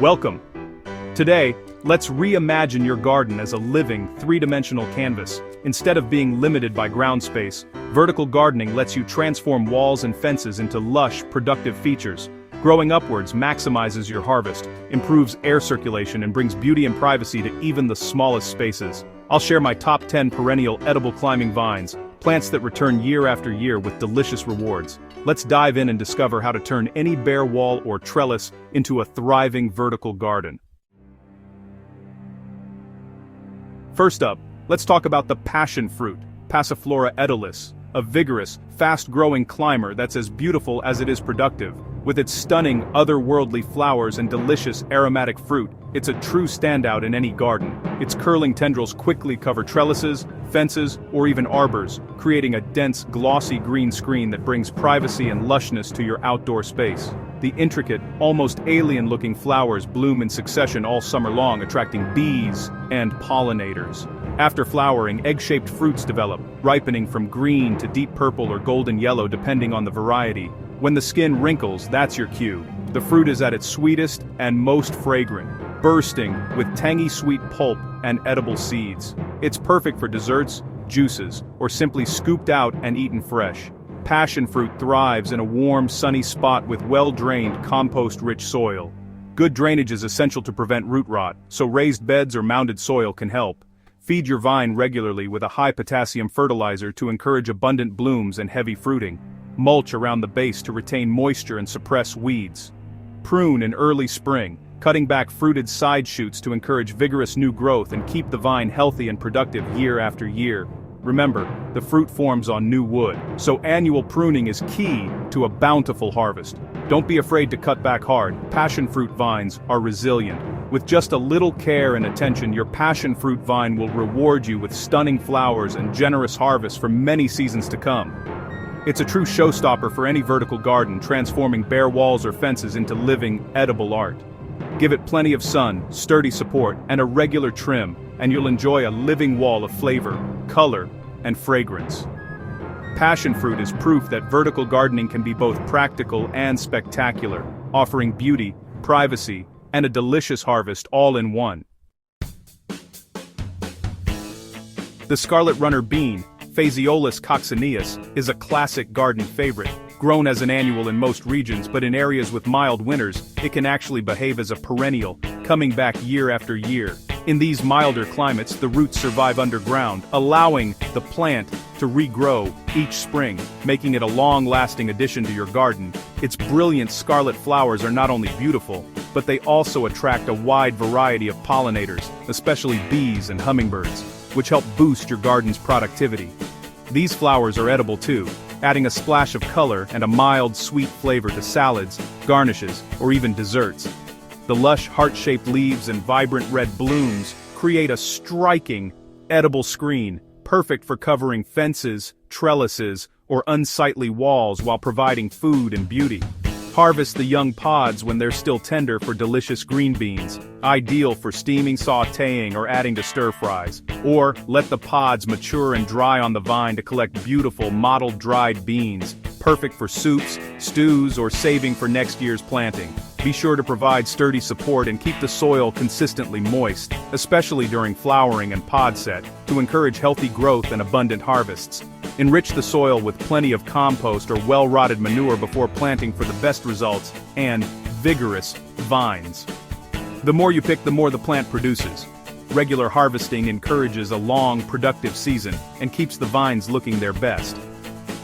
Welcome! Today, let's reimagine your garden as a living, three-dimensional canvas. Instead of being limited by ground space, vertical gardening lets you transform walls and fences into lush, productive features. Growing upwards maximizes your harvest, improves air circulation and brings beauty and privacy to even the smallest spaces. I'll share my top 10 perennial edible climbing vines, plants that return year after year with delicious rewards. Let's dive in and discover how to turn any bare wall or trellis into a thriving vertical garden. First up, let's talk about the passionfruit, Passiflora edilis, a vigorous, fast-growing climber that's as beautiful as it is productive. With its stunning, otherworldly flowers and delicious aromatic fruit, it's a true standout in any garden. Its curling tendrils quickly cover trellises, fences, or even arbors, creating a dense, glossy green screen that brings privacy and lushness to your outdoor space. The intricate, almost alien-looking flowers bloom in succession all summer long, attracting bees and pollinators. After flowering, egg-shaped fruits develop, ripening from green to deep purple or golden yellow depending on the variety. When the skin wrinkles, that's your cue. The fruit is at its sweetest and most fragrant, bursting with tangy sweet pulp and edible seeds. It's perfect for desserts, juices, or simply scooped out and eaten fresh. Passion fruit thrives in a warm, sunny spot with well-drained, compost-rich soil. Good drainage is essential to prevent root rot, so raised beds or mounded soil can help. Feed your vine regularly with a high-potassium fertilizer to encourage abundant blooms and heavy fruiting. Mulch around the base to retain moisture and suppress weeds. Prune in early spring, cutting back fruited side shoots to encourage vigorous new growth and keep the vine healthy and productive year after year. Remember, the fruit forms on new wood, so annual pruning is key to a bountiful harvest. Don't be afraid to cut back hard. Passion fruit vines are resilient. With just a little care and attention, your passion fruit vine will reward you with stunning flowers and generous harvests for many seasons to come. It's a true showstopper for any vertical garden, transforming bare walls or fences into living, edible art. Give it plenty of sun, sturdy support, and a regular trim, and you'll enjoy a living wall of flavor, color, and fragrance. Passion fruit is proof that vertical gardening can be both practical and spectacular, offering beauty, privacy, and a delicious harvest all in one. The scarlet runner bean, Phaseolus coccineus, is a classic garden favorite. Grown as an annual in most regions, but in areas with mild winters, it can actually behave as a perennial, coming back year after year. In these milder climates, the roots survive underground, allowing the plant to regrow each spring, making it a long-lasting addition to your garden. Its brilliant scarlet flowers are not only beautiful, but they also attract a wide variety of pollinators, especially bees and hummingbirds, which help boost your garden's productivity. These flowers are edible too, adding a splash of color and a mild, sweet flavor to salads, garnishes, or even desserts. The lush, heart-shaped leaves and vibrant red blooms create a striking, edible screen, perfect for covering fences, trellises, or unsightly walls while providing food and beauty. Harvest the young pods when they're still tender for delicious green beans, ideal for steaming, sautéing, or adding to stir-fries. Or, let the pods mature and dry on the vine to collect beautiful, mottled dried beans, perfect for soups, stews, or saving for next year's planting. Be sure to provide sturdy support and keep the soil consistently moist, especially during flowering and pod set, to encourage healthy growth and abundant harvests. Enrich the soil with plenty of compost or well-rotted manure before planting for the best results and vigorous vines. The more you pick, the more the plant produces. Regular harvesting encourages a long, productive season and keeps the vines looking their best.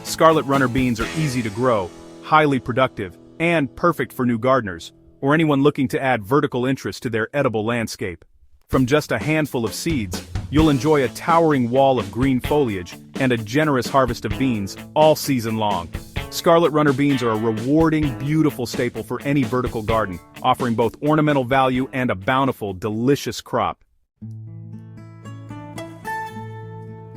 Scarlet runner beans are easy to grow, highly productive, and perfect for new gardeners, or anyone looking to add vertical interest to their edible landscape. From just a handful of seeds, you'll enjoy a towering wall of green foliage and a generous harvest of beans all season long. Scarlet runner beans are a rewarding, beautiful staple for any vertical garden, offering both ornamental value and a bountiful, delicious crop.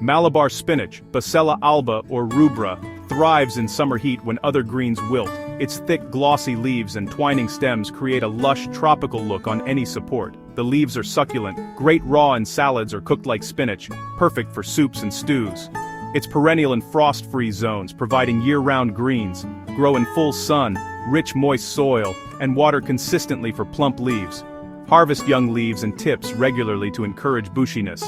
Malabar spinach, Bacella alba or rubra, thrives in summer heat when other greens wilt. Its thick, glossy leaves and twining stems create a lush, tropical look on any support. The leaves are succulent, great raw in salads or cooked like spinach, perfect for soups and stews. It's perennial in frost-free zones, providing year-round greens, grow in full sun, rich moist soil, and water consistently for plump leaves. Harvest young leaves and tips regularly to encourage bushiness.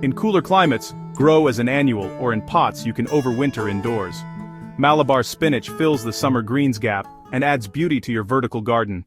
In cooler climates, grow as an annual or in pots you can overwinter indoors. Malabar spinach fills the summer greens gap and adds beauty to your vertical garden.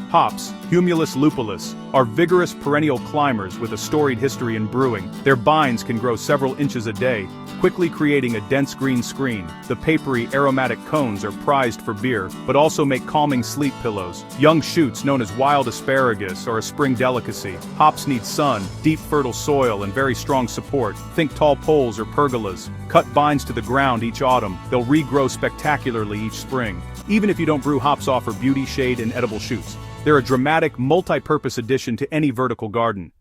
Hops, Humulus lupulus, are vigorous perennial climbers with a storied history in brewing. Their bines can grow several inches a day, quickly creating a dense green screen. The papery, aromatic cones are prized for beer, but also make calming sleep pillows. Young shoots, known as wild asparagus, are a spring delicacy. Hops need sun, deep fertile soil, and very strong support. Think tall poles or pergolas. Cut vines to the ground each autumn. They'll regrow spectacularly each spring. Even if you don't brew, hops offer beauty, shade, and edible shoots. They're a dramatic, multi-purpose addition to any vertical garden.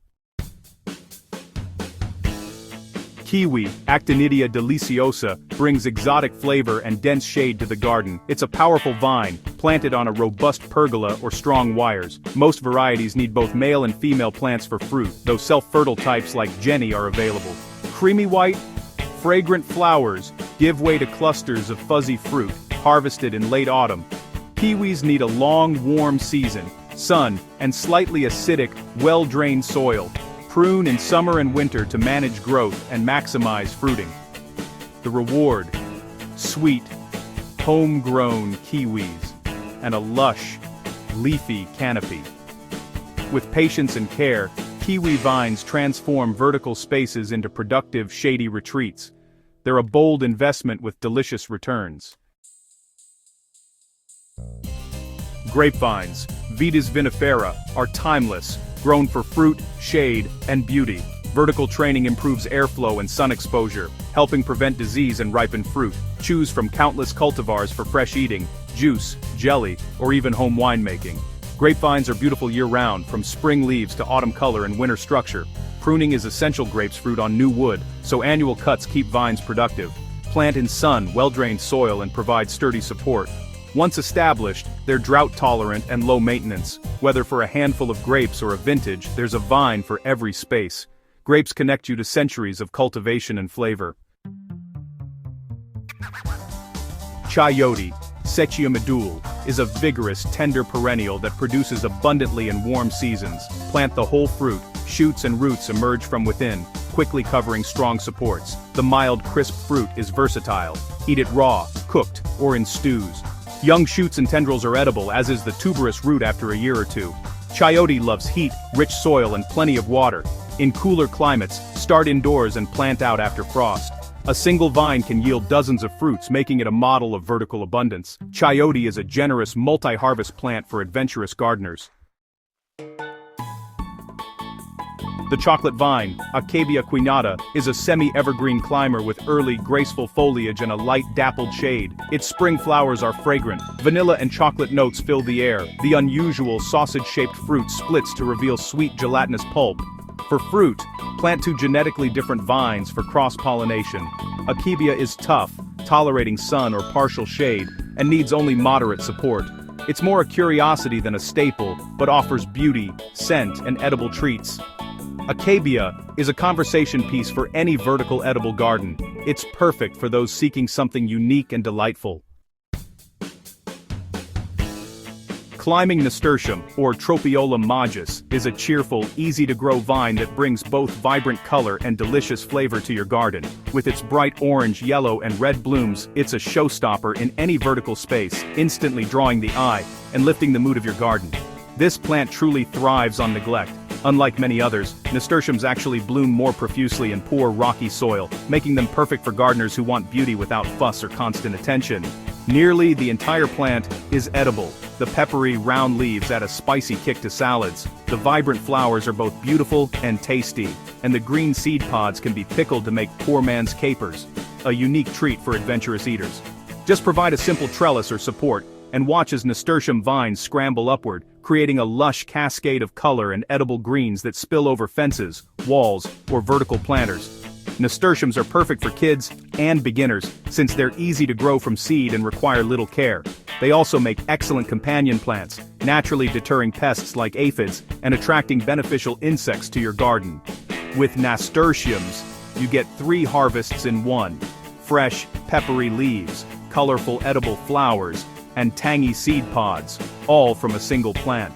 Kiwi, Actinidia deliciosa, brings exotic flavor and dense shade to the garden. It's a powerful vine, planted on a robust pergola or strong wires. Most varieties need both male and female plants for fruit, though self-fertile types like Jenny are available. Creamy white, fragrant flowers give way to clusters of fuzzy fruit, harvested in late autumn. Kiwis need a long, warm season, sun, and slightly acidic, well-drained soil. Prune in summer and winter to manage growth and maximize fruiting. The reward: sweet, homegrown kiwis, and a lush, leafy canopy. With patience and care, kiwi vines transform vertical spaces into productive, shady retreats. They're a bold investment with delicious returns. Grapevines, Vitis vinifera, are timeless, grown for fruit, shade, and beauty. Vertical training improves airflow and sun exposure, helping prevent disease and ripen fruit. Choose from countless cultivars for fresh eating, juice, jelly, or even home winemaking. Grapevines are beautiful year-round, from spring leaves to autumn color and winter structure. Pruning is essential. Grapes fruit on new wood, so annual cuts keep vines productive. Plant in sun, well-drained soil and provide sturdy support. Once established, they're drought-tolerant and low-maintenance. Whether for a handful of grapes or a vintage, there's a vine for every space. Grapes connect you to centuries of cultivation and flavor. Chayote, Sechium edule, is a vigorous, tender perennial that produces abundantly in warm seasons. Plant the whole fruit, shoots and roots emerge from within, quickly covering strong supports. The mild, crisp fruit is versatile. Eat it raw, cooked, or in stews. Young shoots and tendrils are edible, as is the tuberous root after a year or two. Chayote loves heat, rich soil and plenty of water. In cooler climates, start indoors and plant out after frost. A single vine can yield dozens of fruits, making it a model of vertical abundance. Chayote is a generous multi-harvest plant for adventurous gardeners. The chocolate vine, Akebia quinata, is a semi-evergreen climber with early, graceful foliage and a light, dappled shade. Its spring flowers are fragrant. Vanilla and chocolate notes fill the air. The unusual, sausage-shaped fruit splits to reveal sweet, gelatinous pulp. For fruit, plant 2 genetically different vines for cross-pollination. Akebia is tough, tolerating sun or partial shade, and needs only moderate support. It's more a curiosity than a staple, but offers beauty, scent, and edible treats. Akebia is a conversation piece for any vertical edible garden. It's perfect for those seeking something unique and delightful. Climbing Nasturtium, or Tropaeolum majus, is a cheerful, easy-to-grow vine that brings both vibrant color and delicious flavor to your garden. With its bright orange, yellow, and red blooms, it's a showstopper in any vertical space, instantly drawing the eye and lifting the mood of your garden. This plant truly thrives on neglect. Unlike many others, nasturtiums actually bloom more profusely in poor, rocky soil, making them perfect for gardeners who want beauty without fuss or constant attention. Nearly the entire plant is edible. The peppery, round leaves add a spicy kick to salads. The vibrant flowers are both beautiful and tasty, and the green seed pods can be pickled to make poor man's capers. A unique treat for adventurous eaters. Just provide a simple trellis or support, and watch as nasturtium vines scramble upward, creating a lush cascade of color and edible greens that spill over fences, walls, or vertical planters. Nasturtiums are perfect for kids and beginners, since they're easy to grow from seed and require little care. They also make excellent companion plants, naturally deterring pests like aphids and attracting beneficial insects to your garden. With nasturtiums, you get 3 harvests in one: fresh, peppery leaves, colorful edible flowers, and tangy seed pods, all from a single plant.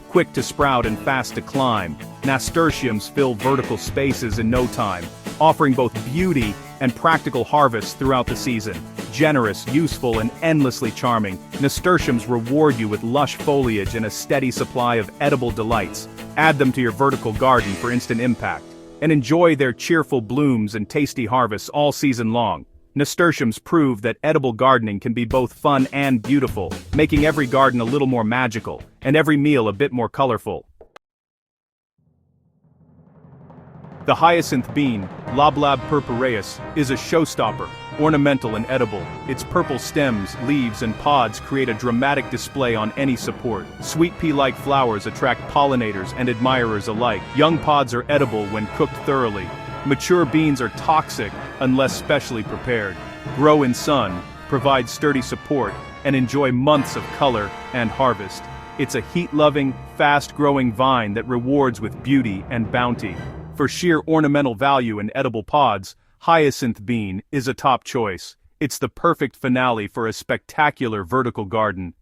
Quick to sprout and fast to climb, nasturtiums fill vertical spaces in no time, offering both beauty and practical harvests throughout the season. Generous, useful, and endlessly charming, nasturtiums reward you with lush foliage and a steady supply of edible delights. Add them to your vertical garden for instant impact, and enjoy their cheerful blooms and tasty harvests all season long. Nasturtiums prove that edible gardening can be both fun and beautiful, making every garden a little more magical, and every meal a bit more colorful. The hyacinth bean, Malabar purpureus, is a showstopper, ornamental and edible. Its purple stems, leaves, and pods create a dramatic display on any support. Sweet pea-like flowers attract pollinators and admirers alike. Young pods are edible when cooked thoroughly. Mature beans are toxic unless specially prepared. Grow in sun, provide sturdy support, and enjoy months of color and harvest. It's a heat-loving, fast-growing vine that rewards with beauty and bounty. For sheer ornamental value in edible pods, hyacinth bean is a top choice. It's the perfect finale for a spectacular vertical garden.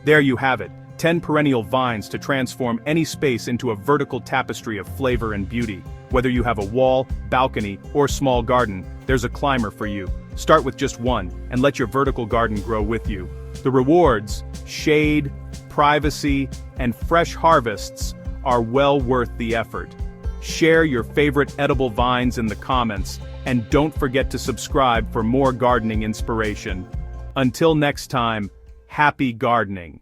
There you have it, 10 perennial vines to transform any space into a vertical tapestry of flavor and beauty. Whether you have a wall, balcony, or small garden, there's a climber for you. Start with just one, and let your vertical garden grow with you. The rewards, shade, privacy, and fresh harvests are well worth the effort. Share your favorite edible vines in the comments, and don't forget to subscribe for more gardening inspiration. Until next time, happy gardening!